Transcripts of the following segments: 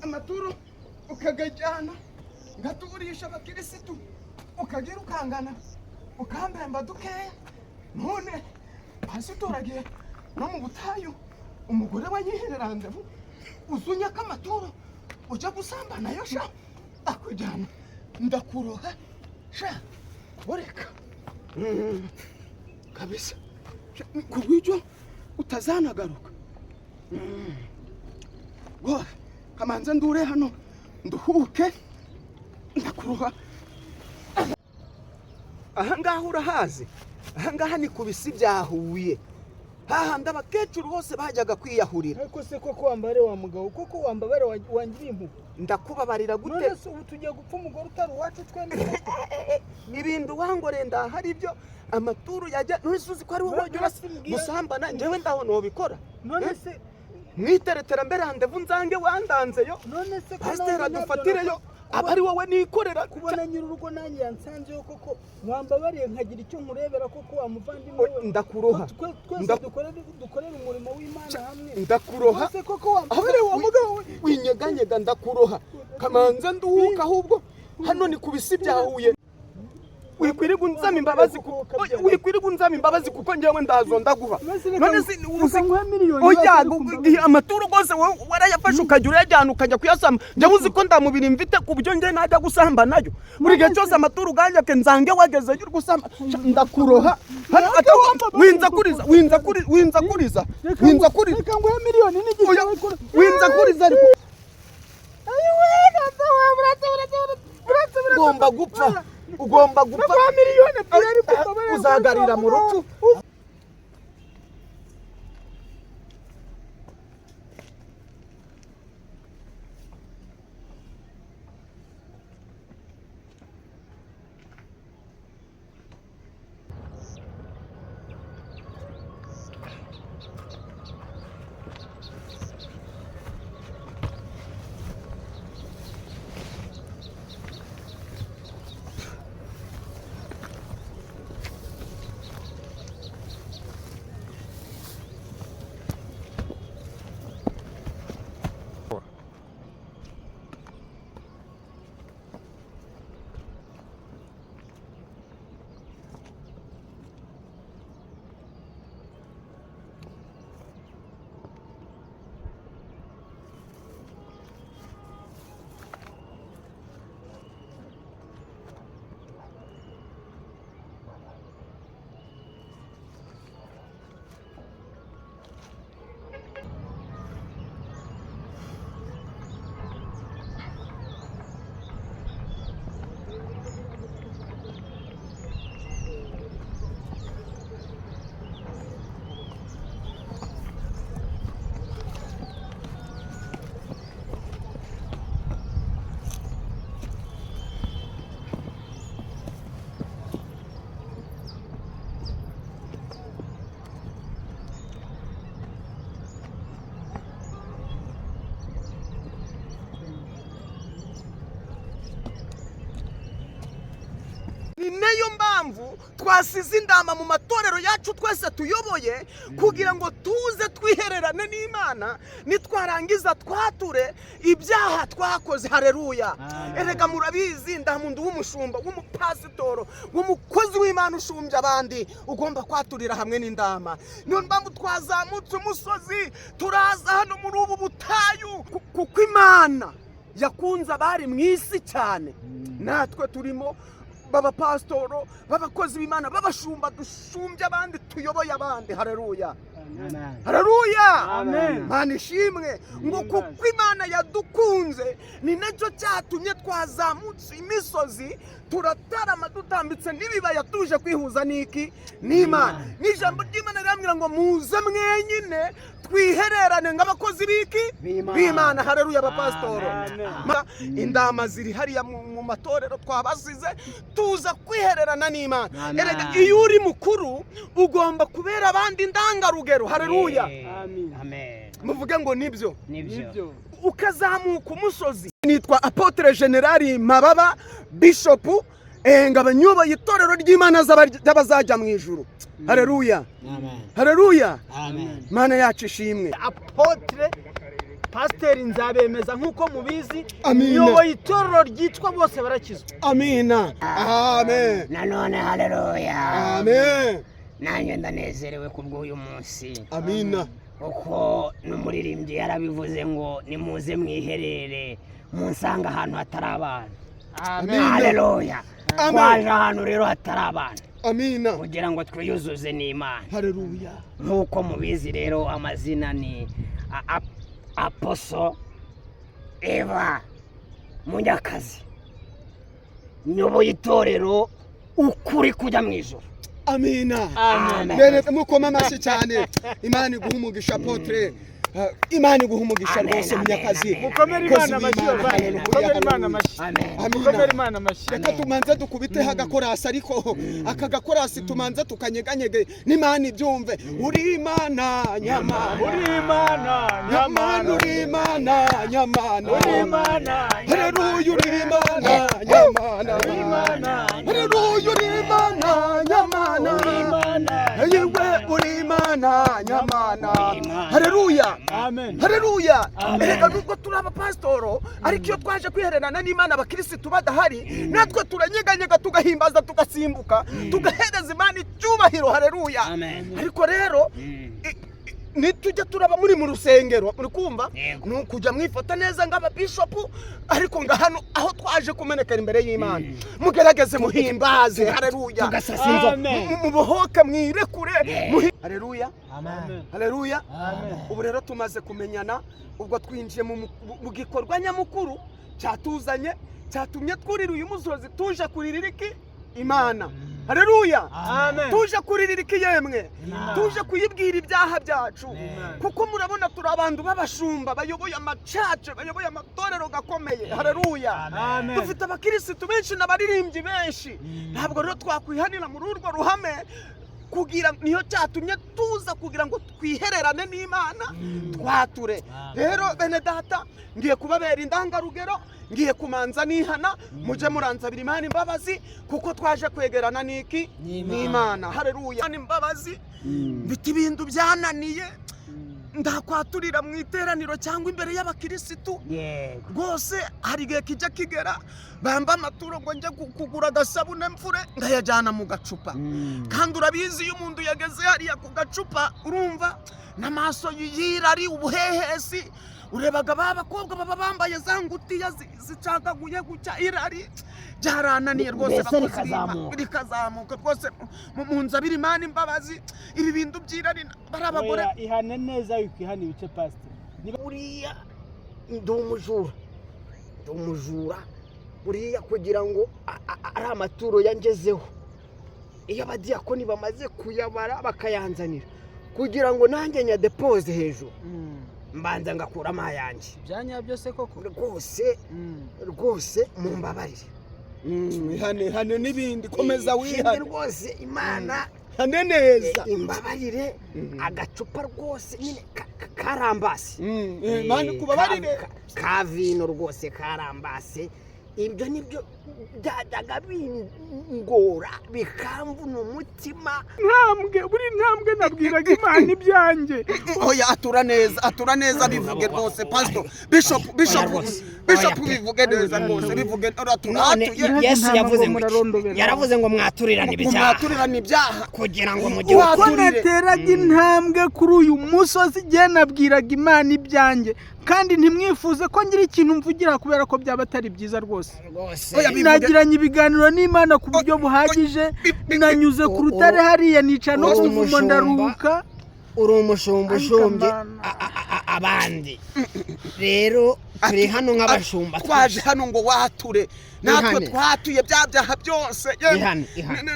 amaturo ukagajyana ngaturisha abakirisitu ukagira ukangana ukambemba dukeya none pasitora agiye no mu butayu umugore we yihereranje uzunya kamaturo uja gusambana yo sha akujyana ndakuroha sha boreka kabisa kubw'ibyo utazanagaruka ngo kamanze ndure hano nduhuke ndakuroha. Ahangaha urahazi, ahangaha ni ku bisi bya Huye, hahandi abakecuru bose bajyaga kwiyahurira. Ariko se koko wambare wa mugabo, koko wambare wangira impuhwe? Ndakubabarira gute? None se ubu tugiye gupfa umugore utari uwacu twemeye? Ibintu wangore ndahari ibyo amaturu yajya n'usuzi ko ari wowe wajya gusambana njyewe ndaho nobikora. None se mwiteretera mbere handevu nzange wandanzeyo, none se pasiteri dufatireyo abari wowe nikorera. Kubona nyir'urugo nanjye yansanzeyo koko wambabariye nkagira icyo nkurebera koko wamuvandimwe we. Ndakuroha, twese dukorera umurimo w'Imana hamwe. Ndakuroha se koko wambabariye wa mugabo winyeganyega ndakuroha. Kamanze nduhuka ahubwo hano ni ku bisi bya Huye. Wikwiriga unzama imbabazi kuko njyewe ndazo ndaguha. None se usanguha miliyoni oya amaturo gose warayafashe ukajya urajyana ukajya kuyasama. Njye uzi ko ndamubiri mvite ku buryo njye najya gusamba nayo. Buri gihe cyose amaturo ganyake nzange wageze y'ur gusamba ndakuroha. Winza kuriza kanguha miliyoni n'igihe winza kuriza ariko ugomba gupfa miliyoni uzagarira mu rupfu. Ni nayo mpamvu twasize indama mu matorero yacu twese tuyoboye kugira ngo tuze twihererane n'Imana nitwarangiza twature ibyaha twakoze. Haleluya. Erega murabizi ndamuntu w'umushumba w'umupasitoro w'umukozi w'Imana ushumbya abandi ugomba kwaturira hamwe n'indama. Niyo mpamvu twazamutse umusozi turaza hano muri ubu butayu kuko Imana yakunze abari mu isi cyane. Natwe turimo baba pastoro babakozi b'Imana babashumba dushumbya abandi tuyoboye abandi. Haleluya. Haleluya. Amen. Mana ishimwe ngo kuko Imana yadukunze ni nacyo cyatumye twazamutse imisozi turatarama dutambitse n'ibibaya tuje kwihuza n'iki n'Imana. N'ijambo ry'Imana riramwira ngo muze mwenyine twihererane nk'abakozi b'iki b'Imana. Haleluya abapastoro. Indama ziri hariya mu matorero twabasize tuza kwihererana n'Imana. Erega iyo uri mukuru ugomba kubera abandi indangarugero. Haleluya. Amen. Muvuge ngo nibyo. Ukazamuka umusozi. Nitwa Apotre General Mababa Bishop ngabanyoboye itorero ry'Imana z'abazajya mu ijuru. Haleluya. Amen. Haleluya. Amen. Mana yacu ishimwe. Apotre pasiteri nzabemeza nk'uko mubizi Amina. nyoboye itorero ryitwa bose barakizwa. Amina. Amen. nanone haleluya. Amen. nanjye ndanezerewe kubw'uyu munsi Amina. uko n'umuririmbyi yarabivuze ngo nimuze mwiherere munsanga ahantu hatari abantu. Amen. haleluya. Amen. twaje ahantu rero hatari abantu Amina. kugira ngo twiyuzuze n'Imana. Haleluya. nk'uko mubizi rero amazina ni Aposo Eva Munyakazi, nyoboye itorero ukuri kujya mu ijuru. Amina. Amen. Bene mukoma amashyi cyane. Imana iguha umugisha Apotre. Imana iguha umugisha Amen, rwose amen, Munyakazi. amen. Mukomere Imana amashyi bavanye. Mukomere Imana amashyi. Amen. Mukomere Imana amashyi. Reka tumanze dukubiteho agakorasi ariko aka gakorasi tumanze tukanyeganyege n'Imana ibyumve. Uri Imana nyamana. Uri Imana Nyamana uri Imana nyamana. Uri Imana Haleluya uri Imana nyamana. Uri Imana Haleluya uri Imana nyamana. Uri Imana Yewe uri Imana nyamana. Uri Imana. Haleluya. Amen. Haleluya. Amen. Reka nubwo turi abapasitoro ariko iyo twaje kwihererana n'Imana abakirisitu badahari natwe turanyeganyega tugahimbaza tugasimbuka tugahereza Imana icyubahiro. Haleluya. Amen. Ariko rero nitujya turaba muri mu rusengero muri kumva Yego. ni ukujya mwifata neza nk'ababishopu ariko nga hano aho twaje kumenekera imbere y'Imana mugerageze muhimbaze. Haleluya. tugasasinza. Amen. Mubohoke mwirekure. Yeah. Haleluya. Amen. Haleluya. Amen. Ubu rero tumaze kumenyana ubwo twinjiye mu gikorwa nyamukuru cyatuzanye cyatumye twurira uyu musozi tuje kuririra iki Imana. Haleluya. Amen. Tuje kuririra iki yemwe Amen. tuje kuyibwira ibyaha byacu Amen. kuko murabona turi abantu b'abashumba bayoboye amacace bayoboye amatorero gakomeye. Haleluya. Amen. Dufite abakirisitu benshi n'abaririmbyi benshi ntabwo rero twakwihanira muri urwo ruhame kugira niyo cyatumye tuza kugira ngo twihererane n'Imana twature. Rero bene data ngiye kubabera indangarugero ngiye kumanza nihana muje muranzabira Imana imbabazi kuko twaje kwegerana n'iki n'Imana. Haleluya. Imbabazi biti ibintu byananiye ndakwaturira mu iteraniro cyangwa imbere y'abakirisitu Yego. rwose hari igihe kijya kigera bamba amaturo ngo njye kugura agasabune mfure ngayajyana mu gacupa kandi urabizi iyo umuntu yageze hariya ku gacupa urumva n'amaso yirari ubuhehesi urebaga babakobwa baba bambaye za ngutiya zicagaguye gucya irari byarananiye rwose rikazamuka rwose mu nzabira Imana imbabazi ibi bintu byirari bari abagore ihane neza wikihana ibice pasiteri. buriya ndi umujura buriya kugira ngo ari amaturo yangezeho iyo abadiyakoni bamaze kuyabara bakayanzanira kugira ngo nanjye nyadepoze hejuru mbanza ngakuramo ayanjye byanya byose koko rwose mumbabarire hane n'ibindi komeza wihane rwose Imana hane neza imbabarire agacupa rwose nyine karambase. Imana kubabarire ka vino rwose karambase. Ibyo nibyo byajyaga bingora bikamvuna umutima. buri ntambwe nabwiraga Imana ibyanjye. Oya atura neza bivuge rwose pastor bishop bivuge neza rwose bivuge Yesu yaravuze ngo mwaturirane ibyaha kugira ngo mujye uko nateraga intambwe kuri uyu musozi igihe nabwiraga Imana ibyanjye kandi ntimwifuze ko ngira ikintu mvugira kubera ko byaba atari byiza rwose. Nagiranye ibiganiro n'Imana ku buryo buhagije nanyuze ku rutare hariya nica no kuvumo ndaruhuka. uri umushumba ushumbye abandi rero turi hano nk'abashumba twaje hano ngo wature natwe twatuye bya byaha byose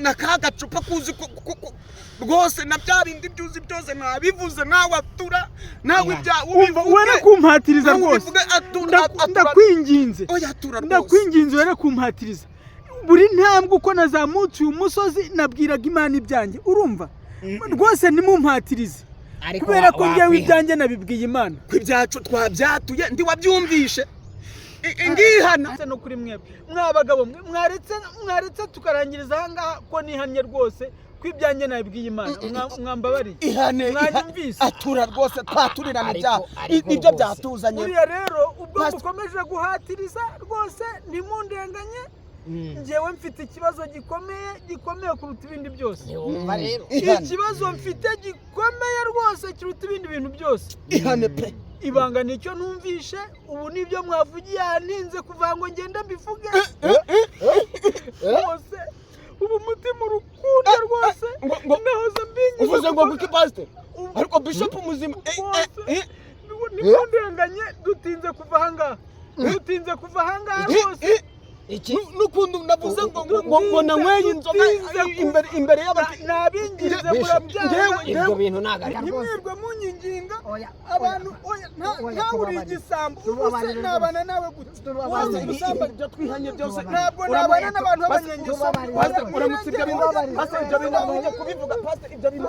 na ka gacupa kuzi rwose na bya bindi byuzi byose nabivuze nawe atura nawe umva were kumpatiriza rwose ndakwinginze were kumpatiriza buri ntambwe uko nazamutse uyu musozi nabwiraga Imana ibyanjye urumva rwose ntimumpatirize kubera ko njyewe ibyanjye nabibwiye Imana ko ibyacu twabyatuye ndi wabyumvishe ingihana no kuri mwebwe mwabagabo mwe mwaretse tukarangiriza aha ngaha ko nihanye rwose kwibyanjye nabibwiye Imana mwambabariye ihane mwanyumvise atura rwose twaturirana ibyaha Ariko ibyo rwose. byatuzanye buriya rero ubwo Pastor. mukomeje guhatiriza rwose ntimundenganye njyewe mfite ikibazo gikomeye kuruta ibindi byose Ntiwumva rero ihane ikibazo mfite gikomeye rwose kiruta ibindi bintu byose ihane pe ibanga nicyo numvishe ubu nibyo mwavugiye ahaninze kuva ngo ngende mbivuge rwose ubu mutima urukundo rwose nahoze mbingiza uvuze ngo guki pastor ariko bishop muzima nimundenganye dutinze kuva ahangaha rwose iki n'ukuntu navuze ngo nanyweye inzoga imbere y'abakiriya nabingize murabyanga ibyo bintu ntabwo ari rwose ntimwirwe munyinginga abantu ntawe uri igisambo ubuse nabana nawe gutya waza ubusambanyi ibyo twihanye byose ntabwo nabana n'abantu b'abanyengeso pastor uramutse ibyo bintu pastor ibyo bintu ujye kubivuga pastor ibyo bintu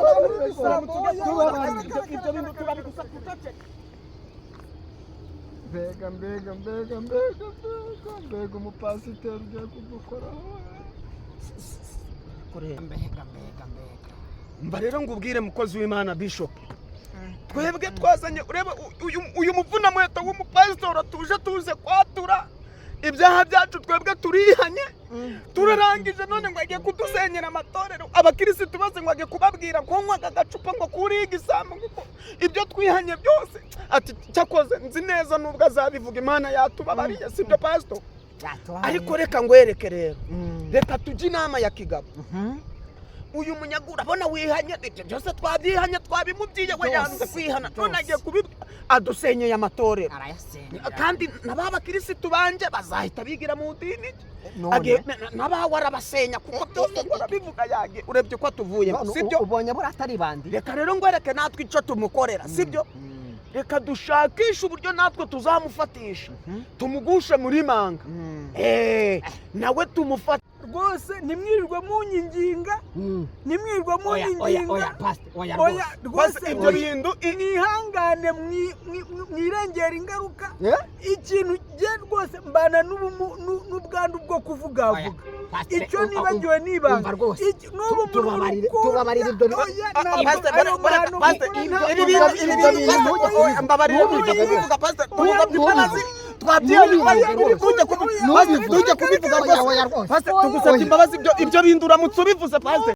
uramutse ibyo bintu turabigusa tutacye mbega umupasiteri ugiye kudukoraho mbega mba rero ngubwire mukozi w'Imana bishop twebwe twazanye ureba uyu muvunamweta w'umupasitori tuje tuze kwatura ibyaha byacu twebwe turihanye turarangije none ngo agiye kudusenyera amatorero abakirisitu bose ngo agiye kubabwira ko nkwaga agacupa ngo kuriga igisambu ngo ibyo twihanye byose ati cyakoze nzi neza nubwo azabivuga Imana yatubabariye sibyo pastor ariko reka ngwereke rero reka tujye inama ya kigabo uyu munyagura bona wihanye ibyo byose twabyihanye twabimubyiye we yanze kwihana none agiye kubibwira adusenyeye amatorero kandi n'abakirisitu banje bazahita bigira mu dini n'abawe arabasenya kuko byose barabivuga yage urebye ko tuvuye sibyo ubonye buri atari bandi reka rero ngwereke natwe icyo tumukorera sibyo reka dushakishe uburyo natwe tuzamufatisha tumugushe muri manga nawe tumufata rwose ntimwirirwe munyinginga oya rwose ibyo bintu mwihangane mwirengera ingaruka ikintu gihe rwose mbana n'ubwandu bwo kuvugavuga icyo nibagiwe nibanga n'ubu tubabarire ibyo tugusabye imbabazi ibyo bintu uramutse ubivuze pastor